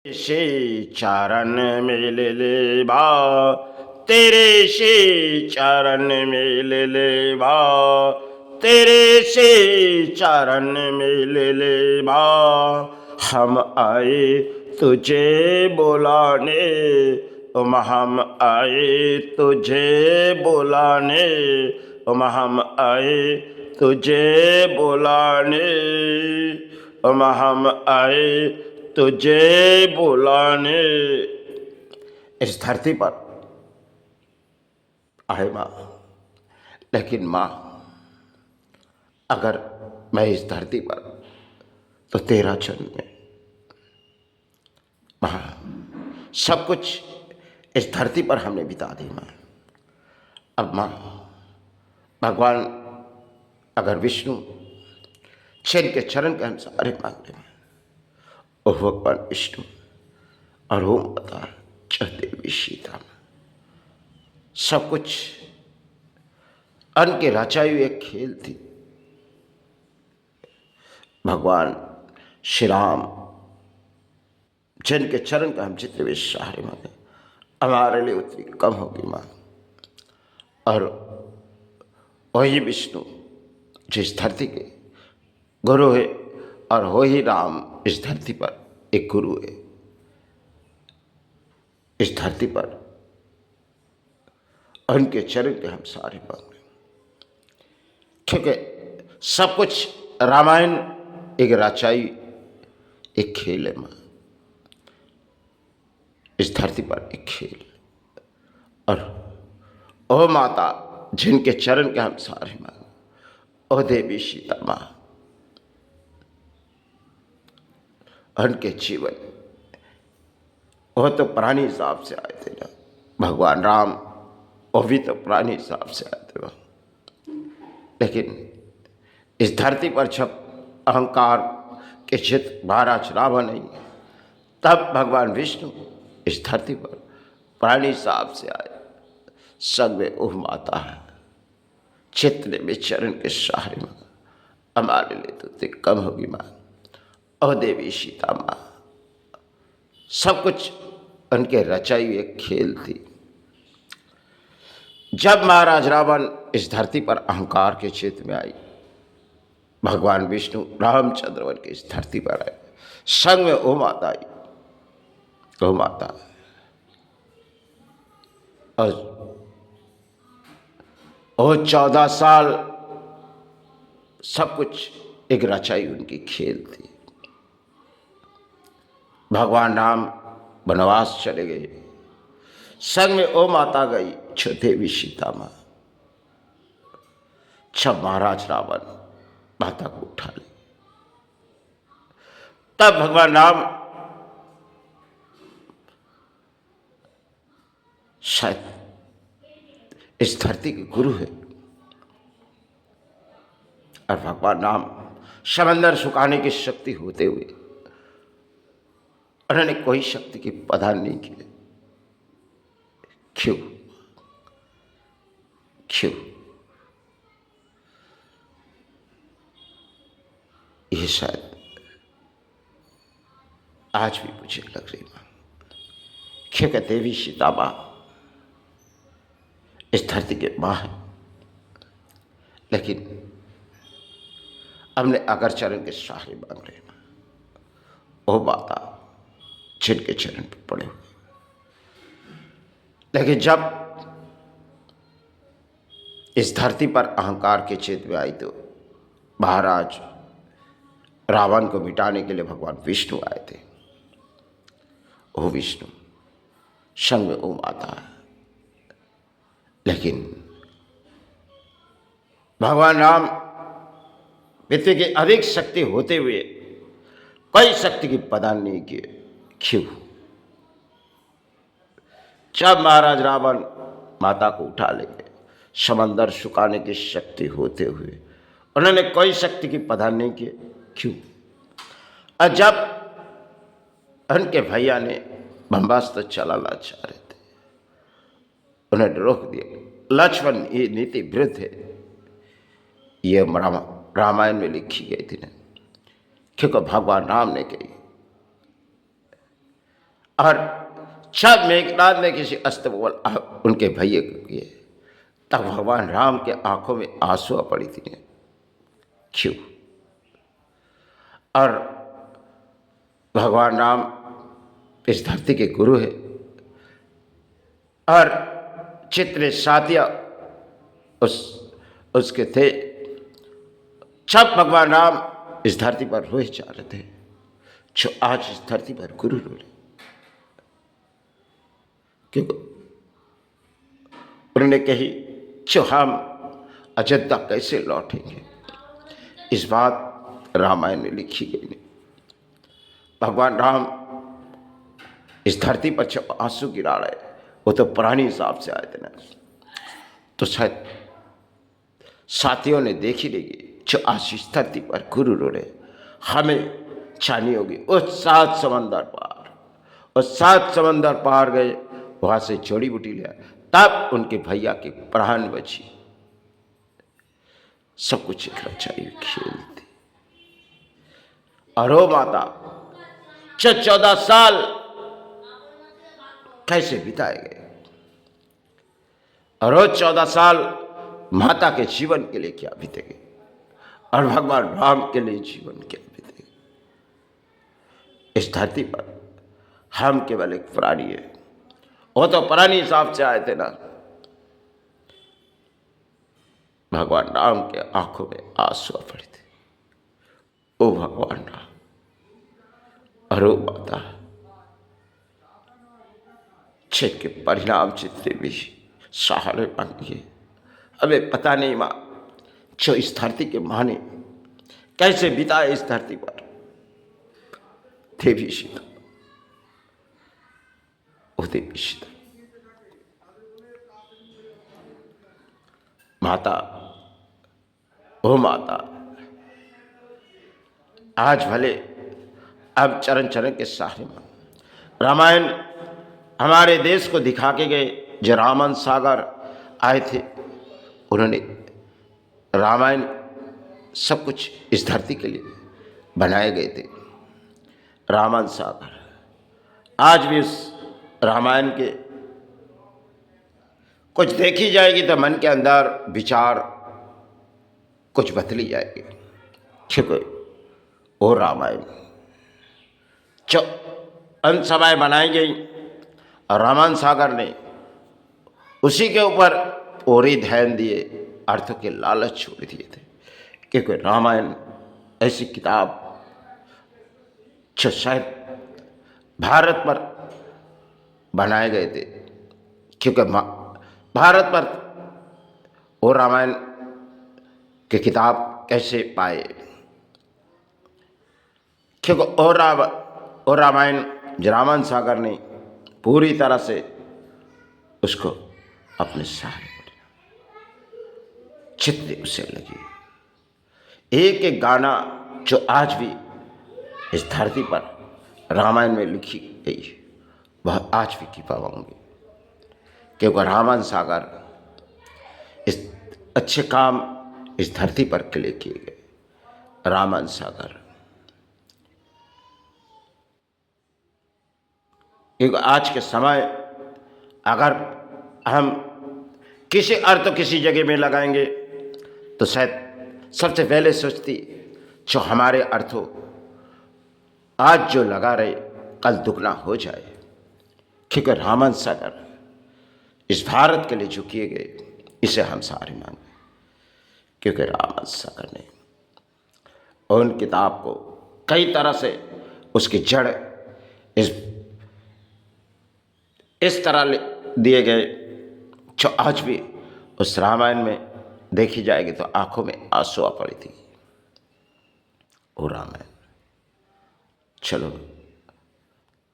से चरण मिल ले बा, तेरे से चरण मिल ले बा, तेरे से चरण मिल ले बा। हम आए तुझे बुलाने, हम आए तुझे बुलाने, हम आए तुझे बुलाने, हम आए तुझे बुलाने। इस धरती पर आए माँ, लेकिन माँ अगर मैं इस धरती पर तो तेरा जन्म है माँ। सब कुछ इस धरती पर हमने बिता दी माँ। अब माँ भगवान अगर विष्णु जिनके चरण के हम सारे मांगते हैं, ओ भगवान विष्णु और हो माता देवी सीता, सब कुछ अन्न के रचाई एक खेल थी। भगवान श्री राम जिनके चरण का हम जितने भी सहारे मांगे, हमारे लिए उतनी कम होगी माँ। और वही विष्णु जिस धरती के गुरु है, और वही राम इस धरती पर एक गुरु है। इस धरती पर उनके चरण के हम सारे मांगे, क्योंकि सब कुछ रामायण एक रचाई एक खेल है माँ। इस धरती पर एक खेल, और ओ माता जिनके चरण के हम सारे मांगे, ओ देवी सीता माँ, उनके जीवन वो तो प्राणी हिसाब से आए थे ना। भगवान राम वो भी तो प्राणी हिसाब से आए थे वह, लेकिन इस धरती पर जब अहंकार के चित महाराज रावण नहीं, तब भगवान विष्णु इस धरती पर प्राणी हिसाब से आए। संग में ओह माता है, चित्र में चरण के सहारे में हमारे लिए तो कम होगी माँ। ओ देवी सीता माँ, सब कुछ उनके रचाई हुई एक खेल थी। जब महाराज रावण इस धरती पर अहंकार के क्षेत्र में आई, भगवान विष्णु रामचंद्र वन के इस धरती पर आए। संग में ओ माता आई, ओ माता। और वो 14 साल सब कुछ एक रचाई उनकी खेल थी। भगवान राम वनवास चले गए, संग में ओ माता गई देवी सीता माँ। जब महाराज रावण माता को उठा ले, तब भगवान राम शायद इस धरती के गुरु है, और भगवान राम समंदर सुखाने की शक्ति होते हुए उन्होंने कोई शक्ति की प्रदान नहीं की। क्यों? क्यों? ये शायद आज भी मुझे लग रही मां, क्योंकि देवी सीता मां इस धरती के मां है, लेकिन हमने अगर चरण के सहारे मांग रहे ना, वो माता जिनके चरण पर पड़े हुए। लेकिन जब इस धरती पर अहंकार के क्षेत्र में आई, तो महाराज रावण को मिटाने के लिए भगवान विष्णु आए थे। ओ विष्णु संग में ओ माता है, लेकिन भगवान राम पृथ्वी की अधिक शक्ति होते हुए कोई शक्ति की प्रदान नहीं किए। क्यों? जब महाराज रावण माता को उठा ले गए, समंदर सुखाने की शक्ति होते हुए उन्होंने कोई शक्ति की प्रदान नहीं किए। क्यों? और जब उनके भैया ने ब्रह्मास्त्र चलाना चाह रहे थे, उन्हें रोक दिया। लक्ष्मण ये नीति विरुद्ध है, ये रामायण में लिखी गई थी ना, क्योंकि भगवान राम ने कही और जब मेघनाद ने किसी अस्त्र बोल उनके भैया को किए, तब भगवान राम के आंखों में आंसू आ पड़ी थी। क्यों? और भगवान राम इस धरती के गुरु है, और जितने साथिया उसके थे, जब भगवान राम इस धरती पर रोए जा रहे थे, जो आज इस धरती पर गुरु रो रहे, क्योंकि उन्होंने कही जो हम अयोध्या कैसे लौटेंगे, इस बात रामायण में लिखी गई नहीं। भगवान राम इस धरती पर जब आंसू गिरा रहे, वो तो पुरानी हिसाब से आए थे ना, तो शायद साथियों ने देखी रहेगी जो आज इस धरती पर गुरु रो रहे, हमें छानी होगी उस 7 समंदर पार, उस 7 समंदर पार गए, वहां से जोड़ी बूटी लिया, तब उनके भैया के प्राण बची। सब कुछ एक रचाई खेल थी। और वो माता 14 साल कैसे बिताए गए, और वो 14 साल माता के जीवन के लिए क्या बीतेंगे, और भगवान राम के लिए जीवन क्या बीतेंगे। इस धरती पर हम केवल एक प्राणी है, वो तो पुरानी हिसाब से आए थे ना। भगवान राम के आंखों में आंसू आ पड़े थे। ओ भगवान राम, और ओ माता, छेद के परिणाम जितने भी सहारे मांगिए, हमें पता नहीं माँ, जो इस धरती के माँ ने कैसे बिताए इस धरती पर। देवी सीता, ओ देवी सीता, माता, ओ माता, आज भले अब चरण चरण के सहारे मां। रामायण हमारे देश को दिखा के गए, जो रामन सागर आए थे, उन्होंने रामायण सब कुछ इस धरती के लिए बनाए गए थे। रामन सागर आज भी उस रामायण के कुछ देखी जाएगी तो मन के अंदर विचार कुछ बदली जाएगी। क्योंकि वो रामायण जो अंशसभाएं बनाई गई, और रामन सागर ने उसी के ऊपर और ही ध्यान दिए, अर्थों के लालच छोड़ दिए थे। क्योंकि रामायण ऐसी किताब जो शायद भारत पर बनाए गए थे, क्योंकि भारत पर वो रामायण की किताब कैसे पाए, क्योंकि और रामायण जो रामन सागर ने पूरी तरह से उसको अपने सहारे जितने उसे लगी, एक एक गाना जो आज भी इस धरती पर रामायण में लिखी गई है, वह आज भी की पाऊंगी। क्योंकि रामन सागर इस अच्छे काम इस धरती पर के लिए किए गए। रामन सागर, क्योंकि आज के समय अगर हम किसी अर्थ किसी जगह में लगाएंगे तो शायद सबसे पहले सोचती जो हमारे अर्थों आज जो लगा रहे कल दुगना हो जाए। क्योंकि रामन सागर इस भारत के लिए जो किए गए, इसे हम सारे मांगे। क्योंकि रामन सागर ने उन किताब को कई तरह से उसकी जड़ इस तरह दिए गए जो आज भी उस रामायण में देखी जाएगी तो आंखों में आंसू आ पड़ी थी। वो रामायण, चलो